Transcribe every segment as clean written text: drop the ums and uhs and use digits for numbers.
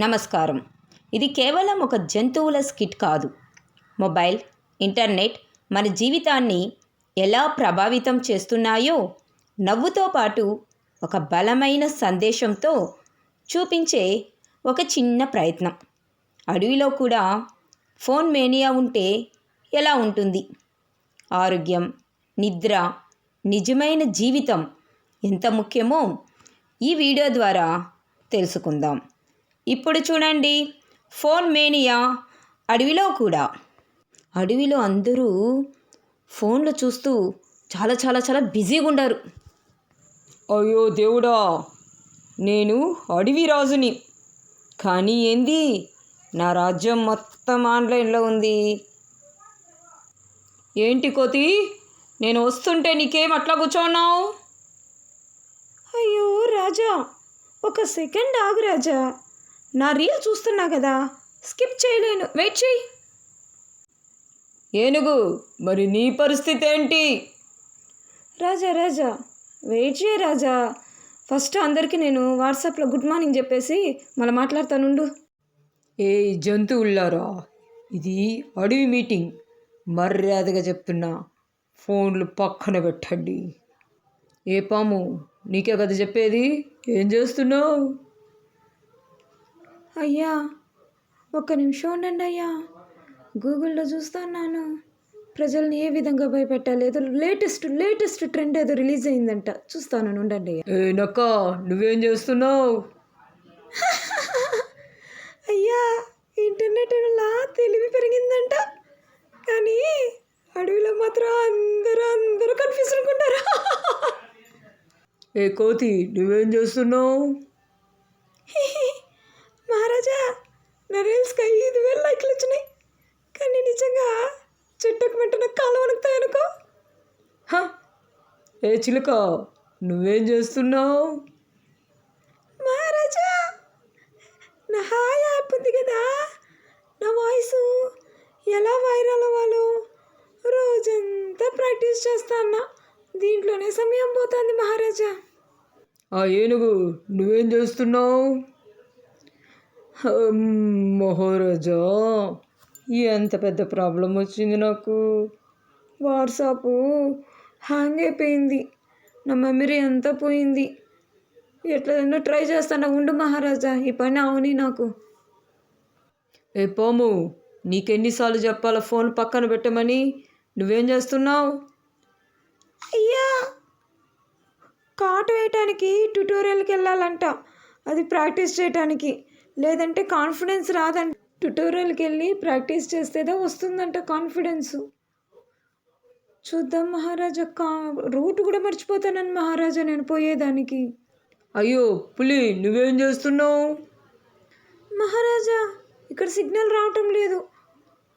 నమస్కారం. ఇది కేవలం ఒక జంతువుల స్కిట్ కాదు. మొబైల్, ఇంటర్నెట్ మన జీవితాన్ని ఎలా ప్రభావితం చేస్తున్నాయో నవ్వుతో పాటు ఒక బలమైన సందేశంతో చూపించే ఒక చిన్న ప్రయత్నం. అడవిలో కూడా ఫోన్ మేనియా ఉంటే ఎలా ఉంటుంది? ఆరోగ్యం, నిద్ర, నిజమైన జీవితం ఎంత ముఖ్యమో ఈ వీడియో ద్వారా తెలుసుకుందాం. ఇప్పుడు చూడండి, ఫోన్ మేనియా అడవిలో కూడా. అడవిలో అందరూ ఫోన్లు చూస్తూ చాలా చాలా చాలా బిజీగా ఉండరు. అయ్యో దేవుడా, నేను అడవి రాజుని, కానీ ఏంది నా రాజ్యం మొత్తం ఆన్లైన్లో ఉంది. ఏంటి కోతి, నేను వస్తుంటే నీకేం అట్లా కూర్చోన్నావు? అయ్యో రాజా, ఒక సెకండ్ ఆగు రాజా, నా రీల్ చూస్తున్నా కదా, స్కిప్ చేయలేను, వెయిట్ చేయి. ఏనుగు, మరి నీ పరిస్థితి ఏంటి? రాజా రాజా వెయిట్ చేయి రాజా, ఫస్ట్ అందరికీ నేను వాట్సాప్లో గుడ్ మార్నింగ్ చెప్పేసి మళ్ళీ మాట్లాడతానుండు. ఏ జంతువులారా, ఇది అడవి మీటింగ్, మర్యాదగా చెప్తున్నా, ఫోన్లు పక్కన పెట్టండి. ఏ పాము, నీకే కదా చెప్పేది, ఏం చేస్తున్నావు? అయ్యా ఒక్క నిమిషం ఉండండి అయ్యా, గూగుల్లో చూస్తున్నాను ప్రజల్ని ఏ విధంగా భయపెట్టాలి, ఏదో లేటెస్ట్ ట్రెండ్ ఏదో రిలీజ్ అయిందంట, చూస్తాను ఉండండి అయ్యా. ఏ నక్క, నువ్వేం చేస్తున్నావు? అయ్యా ఇంటర్నెట్ వల్ల తెలివి పెరిగిందంట, కానీ అడవిలో మాత్రం అందరూ కన్ఫ్యూజ్ అనుకుంటారు. ఏ కోతి, నువ్వేం చేస్తున్నావు? మహారాజా, నా రీల్స్కి 5,000 లైక్లు వచ్చినాయి, కానీ నిజంగా చెట్టుకు వెంటనే కాలు వణుకుతాయనుకో. ఏ చిలుక, నువ్వేం చేస్తున్నావు? మహారాజా, నా హాయ్ యాప్ ఉంది కదా, నా వాయిస్ ఎలా వైరల్ అవ్వాలో రోజంతా ప్రాక్టీస్ చేస్తా అన్నా, దీంట్లోనే సమయం పోతుంది మహారాజా. ఆ ఏనుగు, నువ్వేం చేస్తున్నావు? మహారాజా, ఎంత పెద్ద ప్రాబ్లం వచ్చింది నాకు. వాట్సాప్ హ్యాంగ్ అయిపోయింది, నా మెమరీ అంతా పోయింది, ఎట్లైనా ట్రై చేస్తాను, ఉండు మహారాజా, ఈ పని అవని నాకు. ఏ పాము, నీకెన్నిసార్లు చెప్పాలా ఫోన్ పక్కన పెట్టమని? నువ్వేం చేస్తున్నావు? అయ్యా, కాటు వేయటానికి ట్యుటోరియల్కి వెళ్ళాలంట, అది ప్రాక్టీస్ చేయటానికి, లేదంటే కాన్ఫిడెన్స్ రాదంట. ట్యుటోరియల్కి వెళ్ళి ప్రాక్టీస్ చేస్తేదో వస్తుందంట కాన్ఫిడెన్స్. చూద్దాం మహారాజా, రూట్ కూడా మర్చిపోతానని మహారాజా నేను పోయేదానికి. అయ్యో పులి, నువ్వేం చేస్తున్నావు? మహారాజా, ఇక్కడ సిగ్నల్ రావటం లేదు,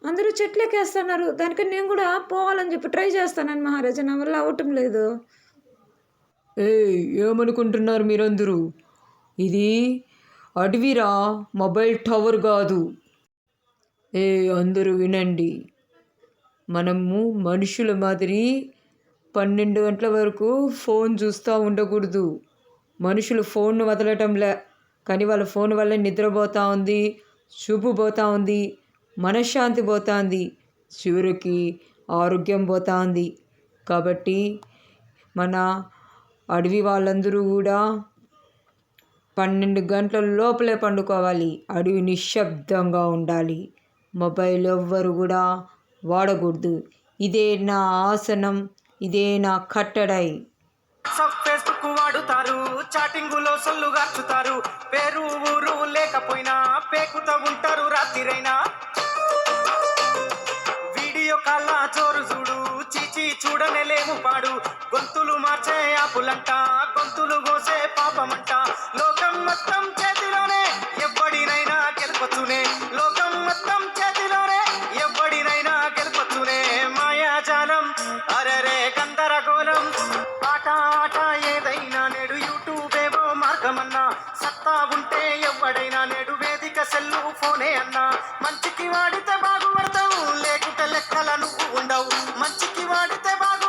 అందరూ చెట్లెక్కేస్తున్నారు, దానికని నేను కూడా పోవాలని చెప్పి ట్రై చేస్తానని మహారాజా, నా వల్ల అవటం లేదు. ఏమనుకుంటున్నారు మీరందరూ? ఇది అడవిరా, మొబైల్ టవర్ కాదు. అందరూ వినండి, మనము మనుషుల మాదిరి 12 గంటల వరకు ఫోన్ చూస్తూ ఉండకూడదు. మనుషులు ఫోన్ను వదలటంలే, కానీ వాళ్ళ ఫోన్ వల్ల నిద్రపోతూ ఉంది, చూపు పోతూ ఉంది, మనశ్శాంతి పోతుంది, చివరికి ఆరోగ్యం పోతూ ఉంది. కాబట్టి మన అడవి వాళ్ళందరూ కూడా 12 గంటల లోపలే పండుకోవాలి, అడవి నిశ్శబ్దంగా ఉండాలి, మొబైల్ ఎవ్వరు కూడా వాడకూడదు. ఇదే నా ఆసనం, ఇదే నా కట్టడై. ఫేస్బుక్ వాడుతారు, చాటింగులో సొల్లు గార్చుతారు, పేరు ఊరు లేకపోయినా పేకుతా ఉంటారు రాత్రిరైనా. వీడియో కాల్ల చోరు చూడు, చీచి చూడనే లేము పాడు, గొంతులు మార్చే ఆపులంట, గొంతులు కోసే పాపమంట. లోకం మొత్తం చేతిలోనే, ఎవ్వడినైనా గెలపచ్చునే, లోకం మొత్తం చేతిలోనే, ఎవ్వడినైనా గెలపచ్చునే. మాయాజాలం, అరరే గందరగోళం, ఆట ఏదైనా నేడు యూట్యూబేమో మార్గమన్నా, సత్తా ఉంటే ఎవ్వడైనా నేడు వేదిక సెల్లు ఫోనే అన్నా. మంచికి వాడితే బాగుపడతావు, లేకుంటే లెక్కల నువ్వు ఉండవు, మంచికి వాడితే బాగు